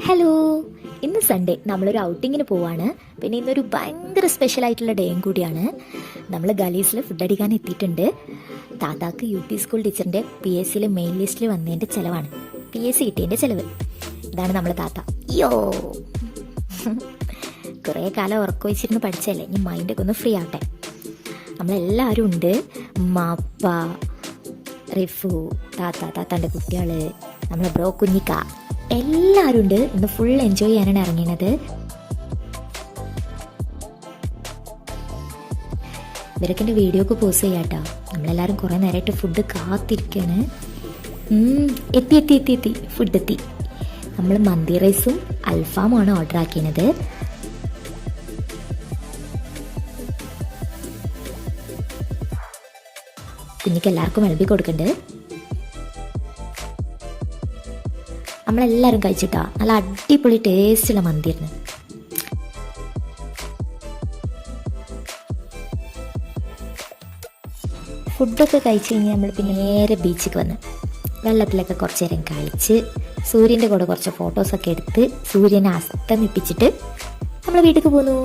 Hello, ഇന്ന് Sunday നമ്മളൊരു ഔട്ടിങ്ങിന് പോവാണ്. പിന്നെ ഇന്നൊരു ഭയങ്കര സ്പെഷ്യൽ ആയിട്ടുള്ള ഡേയും കൂടിയാണ്. നമ്മൾ ഗലീസിൽ ഫുഡ് അടിക്കാൻ എത്തിയിട്ടുണ്ട്. താത്താക്ക് UP സ്കൂൾ ടീച്ചറിൻ്റെ PSCയിൽ മെയിൻ ലിസ്റ്റിൽ വന്നതിൻ്റെ ചിലവാണ്, PSC കിട്ടിയതിൻ്റെ ചിലവ്. ഇതാണ് നമ്മളെ താത്ത. യോ കുറേ കാലം ഉറക്കം വെച്ചിരുന്ന് പഠിച്ചല്ലേ, ഇനി മൈൻഡൊക്കെ ഒന്ന് ഫ്രീ ആവട്ടെ. നമ്മളെല്ലാവരും ഉണ്ട്. മാപ്പ, റിഫു, താത്താൻ്റെ കുട്ടികൾ, നമ്മളെ ബ്രോ കുഞ്ഞിക്ക, എല്ലാവരും ഉണ്ട്. ഇന്ന് ഫുൾ എൻജോയ് ചെയ്യാനാണ് ഇറങ്ങിയത്. ഇവരൊക്കെ എൻ്റെ വീഡിയോക്ക് പോസ്റ്റ് ചെയ്യാട്ടോ. നമ്മളെല്ലാവരും കുറേ നേരമായിട്ട് ഫുഡ് കാത്തിരിക്കുകയാണ്. എത്തി ഫുഡ് എത്തി. നമ്മൾ മന്തി റൈസും അൽഫാമുമാണ് ഓർഡർ ആക്കിയത്. കുഞ്ഞിക്ക് എല്ലാവർക്കും വിളമ്പി കൊടുക്കണ്ട്. നമ്മളെല്ലാവരും കഴിച്ചിട്ടാ, നല്ല അടിപൊളി ടേസ്റ്റുള്ള മന്തിയായിരുന്നു. ഫുഡൊക്കെ കഴിച്ച് കഴിഞ്ഞ് നമ്മൾ പിന്നെ നേരെ ബീച്ചിൽ വന്ന് വെള്ളത്തിലൊക്കെ കുറച്ച് നേരം കളിച്ച് സൂര്യൻ്റെ കൂടെ കുറച്ച് ഫോട്ടോസൊക്കെ എടുത്ത് സൂര്യനെ അസ്തമിപ്പിച്ചിട്ട് നമ്മൾ വീട്ടിലേക്ക് പോന്നു.